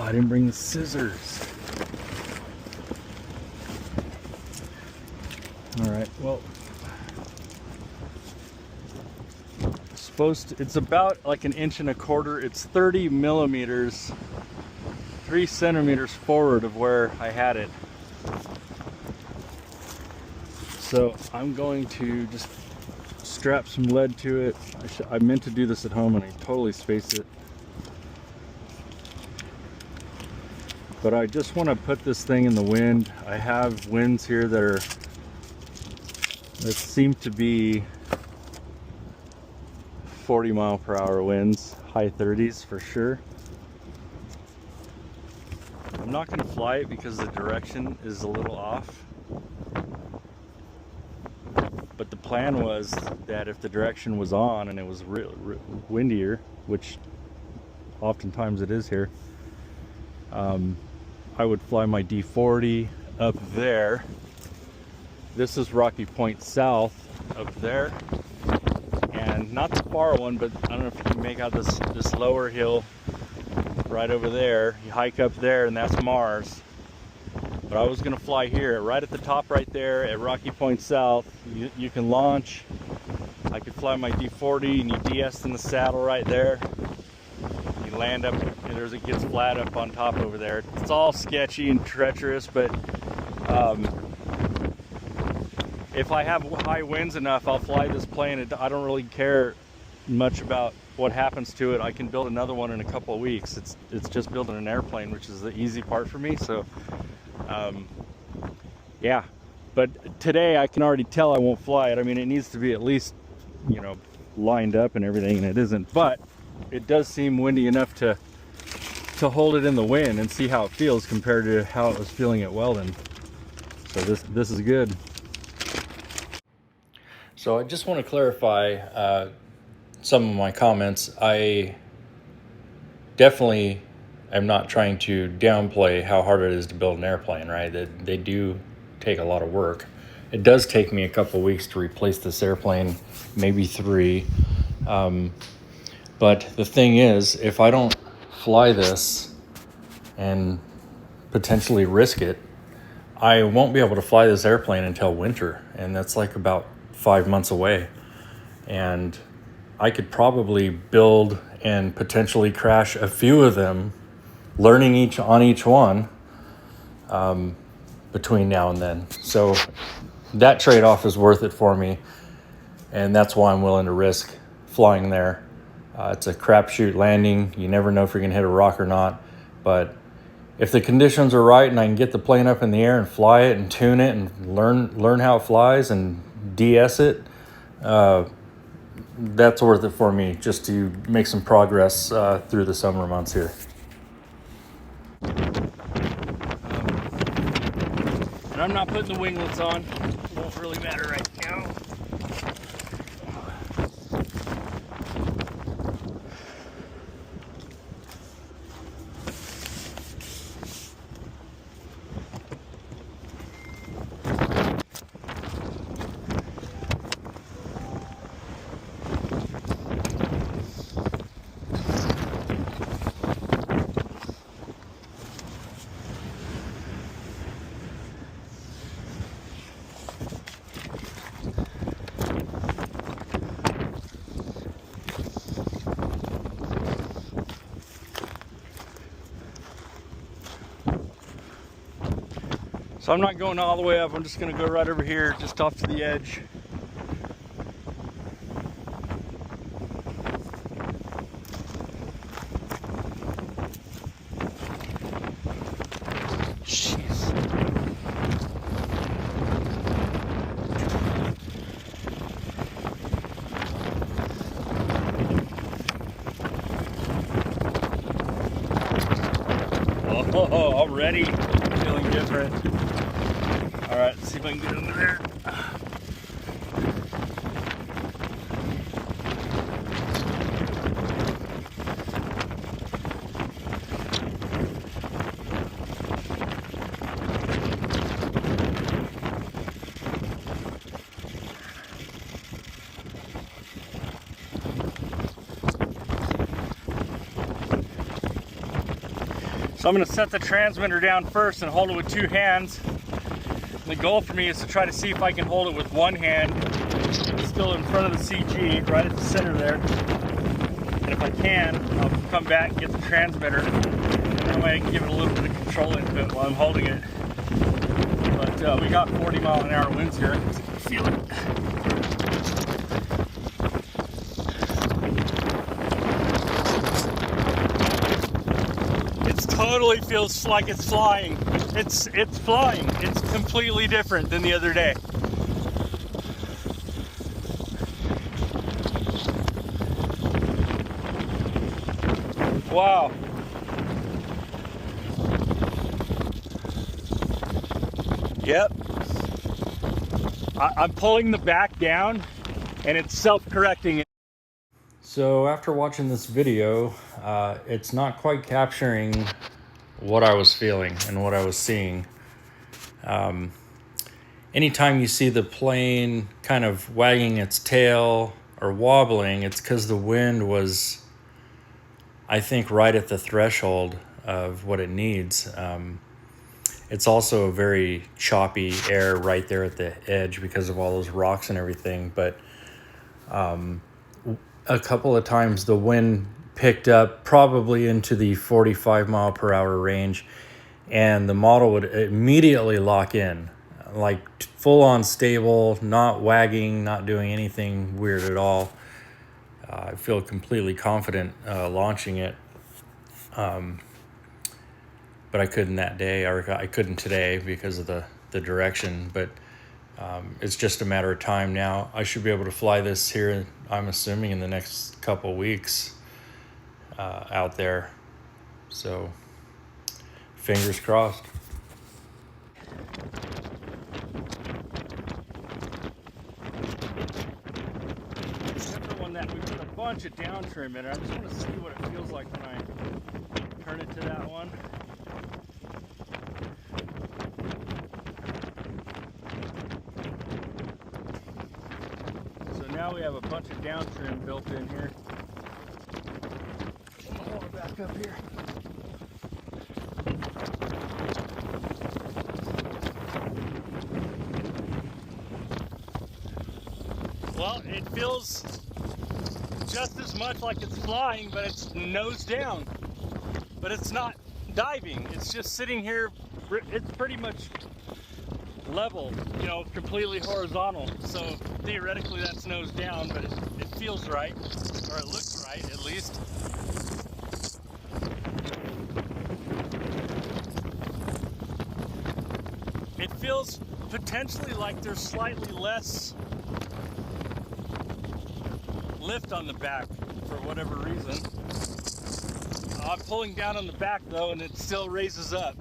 I didn't bring the scissors. All right, well, it's about like 1.25 inches. It's 30 millimeters, 3 centimeters forward of where I had it. So I'm going to just strap some lead to it. I meant to do this at home and I totally spaced it. But I just want to put this thing in the wind. I have winds here that seem to be 40-mile-per-hour winds, high 30s for sure. I'm not going to fly it because the direction is a little off. But the plan was that if the direction was on and it was windier, which oftentimes it is here, I would fly my D40 up there. This is Rocky Point South up there, and not the far one, but I don't know if you can make out this lower hill right over there. You hike up there and that's Mars. But I was gonna fly here, right at the top right there at Rocky Point South. You can launch. I could fly my D40 and you DS in the saddle right there. You land up, it gets flat up on top over there. It's all sketchy and treacherous, but if I have high winds enough, I'll fly this plane. I don't really care much about what happens to it. I can build another one in a couple of weeks. It's just building an airplane, which is the easy part for me. So yeah, but today I can already tell I won't fly it. I mean, it needs to be at least, you know, lined up and everything, and it isn't, but it does seem windy enough to hold it in the wind and see how it feels compared to how it was feeling at Weldon. So this is good. So I just want to clarify some of my comments. I definitely am not trying to downplay how hard it is to build an airplane, right? They do take a lot of work. It does take me a couple weeks to replace this airplane, maybe 3. But the thing is, if I don't fly this and potentially risk it, I won't be able to fly this airplane until winter, and that's like about 5 months away. And I could probably build and potentially crash a few of them, learning each one between now and then. So that trade-off is worth it for me, and that's why I'm willing to risk flying there. It's a crapshoot landing. You never know if you're gonna hit a rock or not, but if the conditions are right and I can get the plane up in the air and fly it and tune it and learn how it flies and DS it, that's worth it for me, just to make some progress through the summer months here. And I'm not putting the winglets on. It won't really matter right now. So I'm not going all the way up. I'm just going to go right over here, just off to the edge. Jeez. Oh, already feeling different. All right, let's see if I can get under there. So So I'm going to set the transmitter down first and hold it with 2 hands. The goal for me is to try to see if I can hold it with 1 hand, still in front of the CG, right at the center there. And if I can, I'll come back and get the transmitter. That way I can give it a little bit of control into it while I'm holding it. But we got 40-mile-an-hour winds here. Feel it. Totally feels like it's flying. It's flying. It's completely different than the other day. Wow. Yep. I'm pulling the back down and it's self-correcting. So after watching this video, it's not quite capturing what I was feeling and what I was seeing. Anytime you see the plane kind of wagging its tail or wobbling, it's because the wind was, I think, right at the threshold of what it needs. It's also a very choppy air right there at the edge because of all those rocks and everything. But a couple of times the wind picked up probably into the 45-mile-per-hour range, and the model would immediately lock in, like full on stable, not wagging, not doing anything weird at all. I feel completely confident launching it, but I couldn't that day, or I couldn't today because of the direction. But it's just a matter of time now. I should be able to fly this here, I'm assuming, in the next couple weeks out there. So fingers crossed. Except for one that we put a bunch of down trim in it. I just want to see what it feels like when I turn it to that one. Now we have a bunch of down trim built in here. I'm gonna hold it back up here. Well, it feels just as much like it's flying, but it's nose down. But it's not diving. It's just sitting here. It's pretty much level, you know, completely horizontal. So theoretically that's nose down, but it feels right, or it looks right at least. It feels potentially like there's slightly less lift on the back for whatever reason. I'm pulling down on the back though, and it still raises up.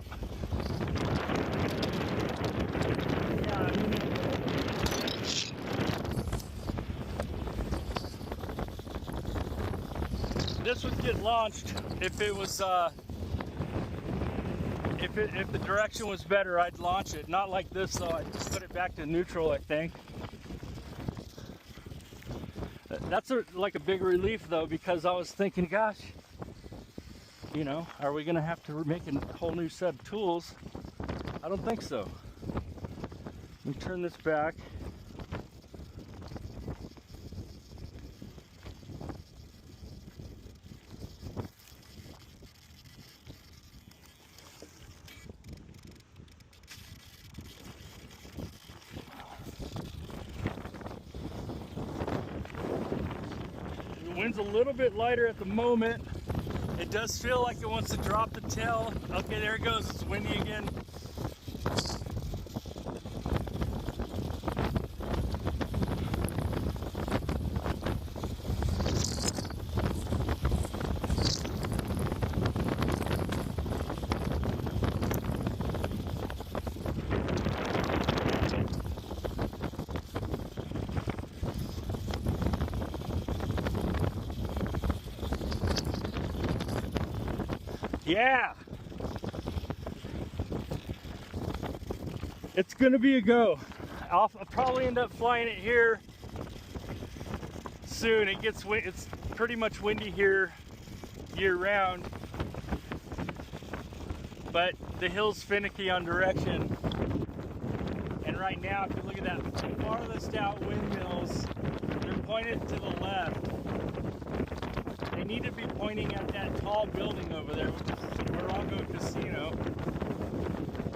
This would get launched if it was if the direction was better. I'd launch it. Not like this though. I'd just put it back to neutral, I think. That's like a big relief though, because I was thinking, gosh, you know, are we gonna have to make a whole new set of tools? I don't think so. Let me turn this back. Wind's a little bit lighter at the moment. It does feel like it wants to drop the tail. Okay, there it goes. It's windy again. Yeah, it's gonna be a go. I'll probably end up flying it here soon. It's pretty much windy here year round. but the hill's finicky on direction. And right now, if you look at that farthest out windmills, they're pointed to the left. They need to be pointing at that tall building over there, which is Morongo Casino.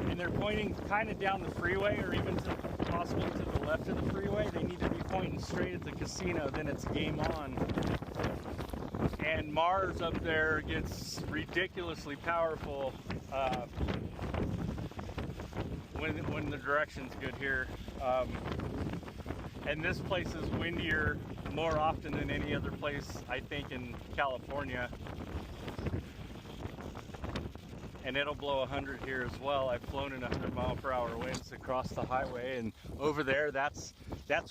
And they're pointing kind of down the freeway, or even possibly to the left of the freeway. They need to be pointing straight at the casino, then it's game on. And Mars up there gets ridiculously powerful when the direction's good here. And this place is windier more often than any other place, I think, in California. And it'll blow 100 here as well. I've flown in 100-mile-per-hour winds across the highway, and over there, that's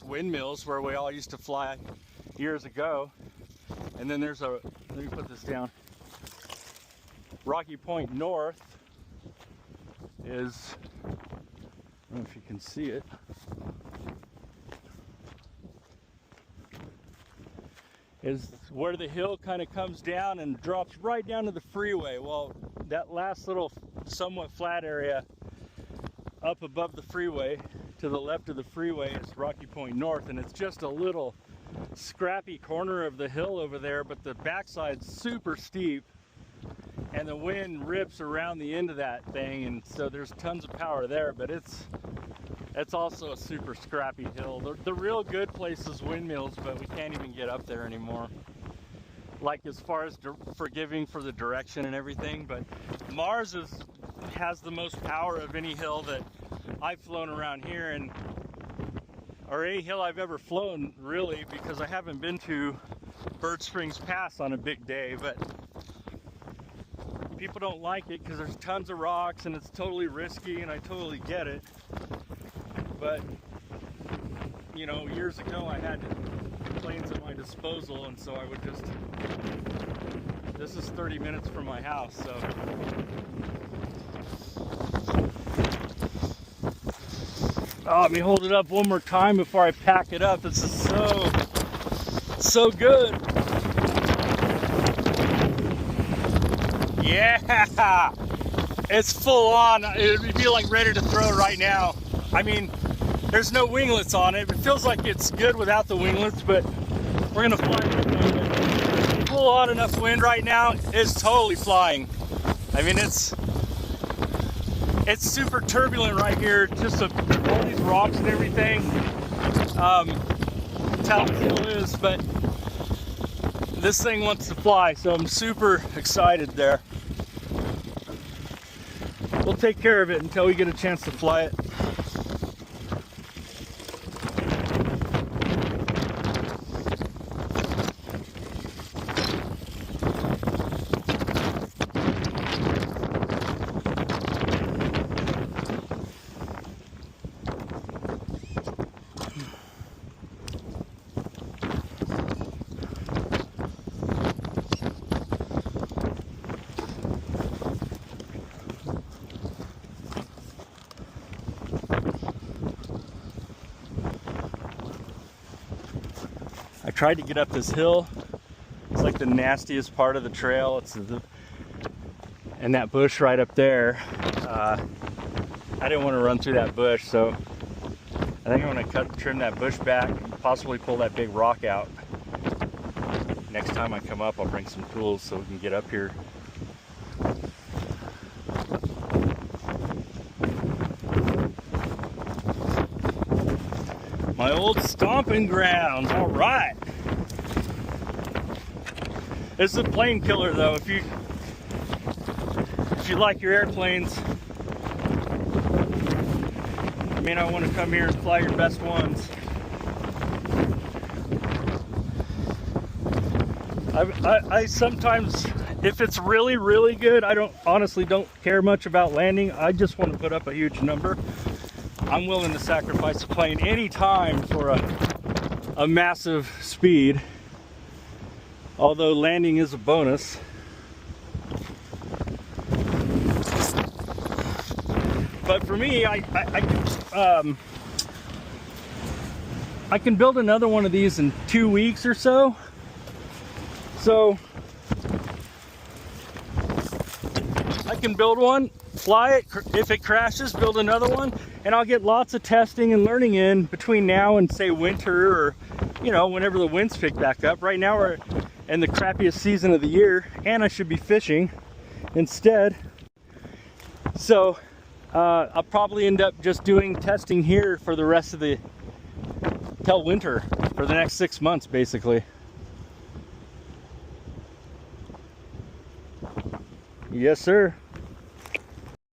windmills where we all used to fly years ago. And then there's let me put this down. Rocky Point North is, I don't know if you can see it. Is where the hill kind of comes down and drops right down to the freeway. Well, that last little somewhat flat area up above the freeway to the left of the freeway is Rocky Point North, and it's just a little scrappy corner of the hill over there, but the backside's super steep and the wind rips around the end of that thing, and so there's tons of power there, but it's also a super scrappy hill. The real good place is windmills, but we can't even get up there anymore. Like as far as forgiving for the direction and everything, but Mars has the most power of any hill that I've flown around here, or any hill I've ever flown, really, because I haven't been to Bird Springs Pass on a big day, but people don't like it because there's tons of rocks and it's totally risky, and I totally get it. But, you know, years ago I had planes at my disposal, and so I would just, this is 30 minutes from my house, so. Oh, let me hold it up one more time before I pack it up. This is so good. Yeah, it's full on. It would be like ready to throw right now. I mean, there's no winglets on it. It feels like it's good without the winglets, but we're gonna fly it. Full on enough wind right now. It's totally flying. I mean, it's super turbulent right here. Just all these rocks and everything. That's how it still is, but this thing wants to fly, so I'm super excited there. We'll take care of it until we get a chance to fly it. I tried to get up this hill. It's like the nastiest part of the trail. And that bush right up there. I didn't want to run through that bush, so I think I'm going to trim that bush back, possibly pull that big rock out. Next time I come up, I'll bring some tools so we can get up here. My old stomping ground. All right. This is a plane killer, though. If you like your airplanes, you may not want to come here and fly your best ones. I sometimes, if it's really, really good, I honestly don't care much about landing. I just want to put up a huge number. I'm willing to sacrifice a plane anytime for a massive speed, although landing is a bonus. But for me, I can build another one of these in 2 weeks or so. So I can build one, fly it. If it crashes, build another one, and I'll get lots of testing and learning in between now and say winter, or you know, whenever the winds pick back up. Right now we're in the crappiest season of the year, and I should be fishing instead. So I'll probably end up just doing testing here for the rest of the till winter, for the next 6 months basically. Yes, sir.